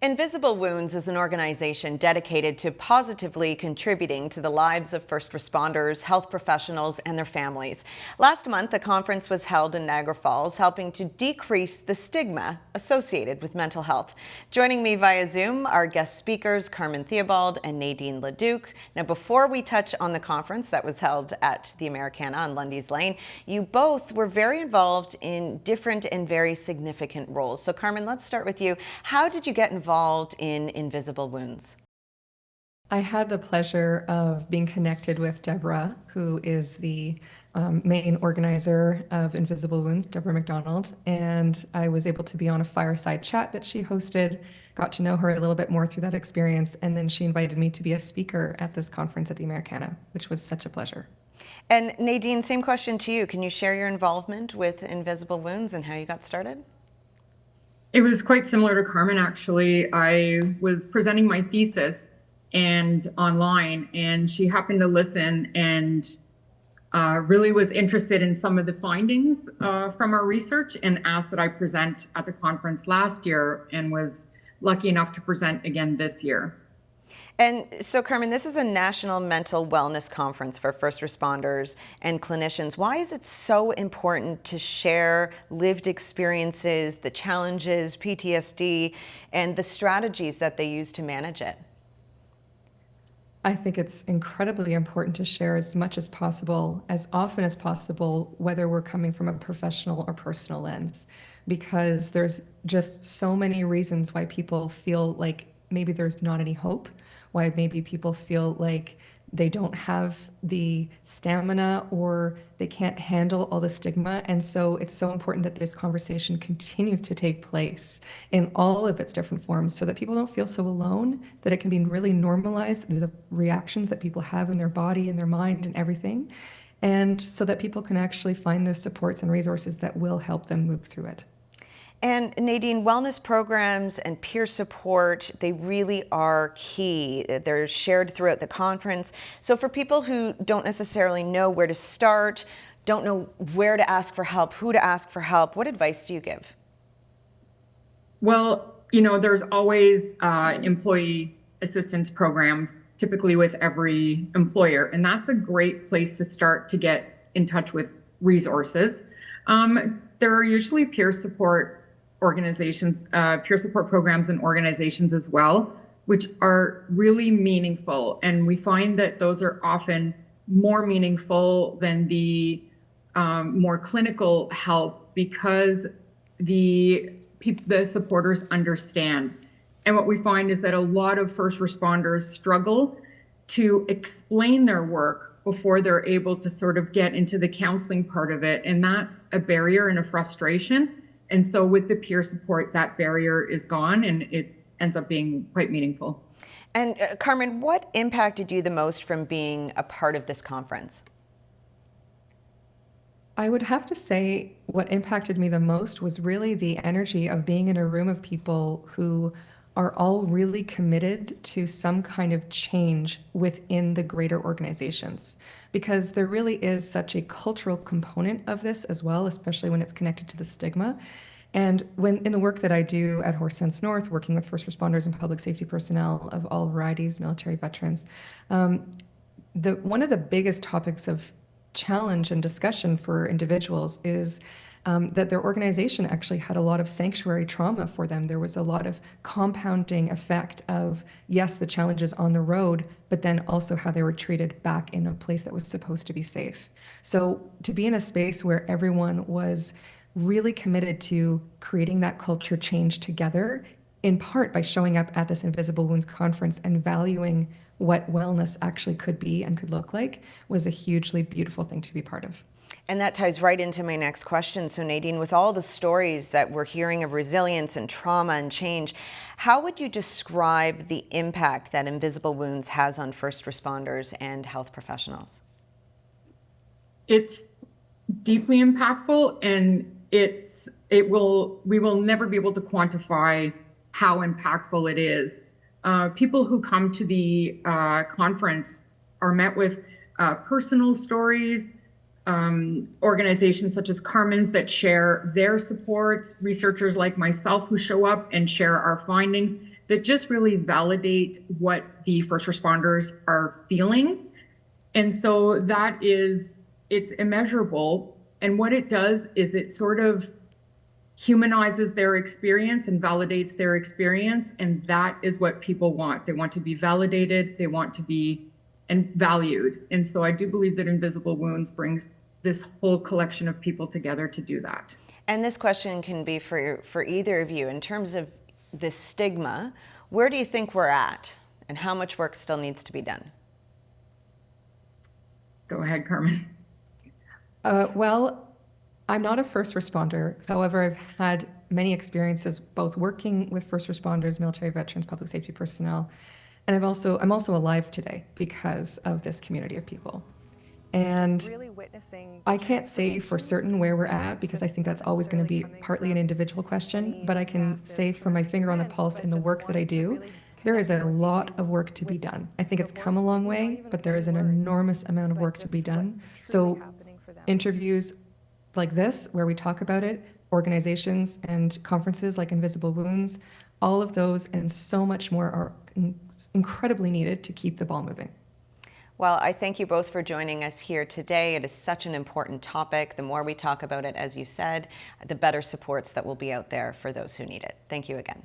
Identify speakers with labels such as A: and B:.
A: Invisible Wounds is an organization dedicated to positively contributing to the lives of first responders, health professionals, and their families. Last month, a conference was held in Niagara Falls, helping to decrease the stigma associated with mental health. Joining me via Zoom are guest speakers Carmen Theobald and Nadine Leduc. Now, before we touch on the conference that was held at the Americana on Lundy's Lane, you both were very involved in different and very significant roles. So, Carmen, let's start with you. How did you get involved in Invisible Wounds?
B: I had the pleasure of being connected with Deborah, who is the main organizer of Invisible Wounds, Deborah McDonald, and I was able to be on a fireside chat that she hosted, got to know her a little bit more through that experience, and then she invited me to be a speaker at this conference at the Americana, which was such a pleasure.
A: And Nadine, same question to you. Can you share your involvement with Invisible Wounds and how you got started?
C: It was quite similar to Carmen, actually. I was presenting my thesis and online, and she happened to listen and really was interested in some of the findings from our research and asked that I present at the conference last year, and was lucky enough to present again this year.
A: And so, Carmen, this is a national mental wellness conference for first responders and clinicians. Why is it so important to share lived experiences, the challenges, PTSD, and the strategies that they use to manage it?
B: I think it's incredibly important to share as much as possible, as often as possible, whether we're coming from a professional or personal lens, because there's just so many reasons why people feel like maybe there's not any hope, why maybe people feel like they don't have the stamina or they can't handle all the stigma. And so it's so important that this conversation continues to take place in all of its different forms so that people don't feel so alone, that it can be really normalized, the reactions that people have in their body and their mind and everything. And so that people can actually find those supports and resources that will help them move through it.
A: And Nadine, wellness programs and peer support, they really are key. They're shared throughout the conference. So for people who don't necessarily know where to start, don't know where to ask for help, who to ask for help, what advice do you give?
C: Well, you know, there's always employee assistance programs, typically with every employer, and that's a great place to start to get in touch with resources. There are usually peer support organizations, peer support programs and organizations as well, which are really meaningful. And we find that those are often more meaningful than the more clinical help, because the supporters understand. And what we find is that a lot of first responders struggle to explain their work before they're able to sort of get into the counseling part of it. And that's a barrier and a frustration. And so with the peer support, that barrier is gone and it ends up being quite meaningful.
A: And Carmen, what impacted you the most from being a part of this conference?
B: I would have to say what impacted me the most was really the energy of being in a room of people who are all really committed to some kind of change within the greater organizations, because there really is such a cultural component of this as well, especially when it's connected to the stigma. And when in the work that I do at Horse Sense North, working with first responders and public safety personnel of all varieties, military veterans, one of the biggest topics of challenge and discussion for individuals is that their organization actually had a lot of sanctuary trauma for them. There was a lot of compounding effect of, yes, the challenges on the road, but then also how they were treated back in a place that was supposed to be safe. So to be in a space where everyone was really committed to creating that culture change together, in part by showing up at this Invisible Wounds conference and valuing what wellness actually could be and could look like, was a hugely beautiful thing to be part of.
A: And that ties right into my next question. So Nadine, with all the stories that we're hearing of resilience and trauma and change, how would you describe the impact that Invisible Wounds has on first responders and health professionals?
C: It's deeply impactful, and we will never be able to quantify how impactful it is. People who come to the conference are met with personal stories, organizations such as Carmen's that share their supports, researchers like myself who show up and share our findings that just really validate what the first responders are feeling. And so it's immeasurable. And what it does is it sort of humanizes their experience and validates their experience. And that is what people want. They want to be validated. They want to be valued. And so I do believe that Invisible Wounds brings this whole collection of people together to do that.
A: And this question can be for either of you. In terms of the stigma, where do you think we're at and how much work still needs to be done?
C: Go ahead, Carmen.
B: Well, I'm not a first responder. However, I've had many experiences both working with first responders, military veterans, public safety personnel, and I'm also alive today because of this community of people. And I can't say for certain where we're at because I think that's always going to be partly an individual question, but I can say from my finger on the pulse in the work that I do, there is a lot of work to be done. I think it's come a long way, but there is an enormous amount of work to be done. So interviews like this, where we talk about it, organizations and conferences like Invisible Wounds, all of those and so much more are incredibly needed to keep the ball moving.
A: Well, I thank you both for joining us here today. It is such an important topic. The more we talk about it, as you said, the better supports that will be out there for those who need it. Thank you again.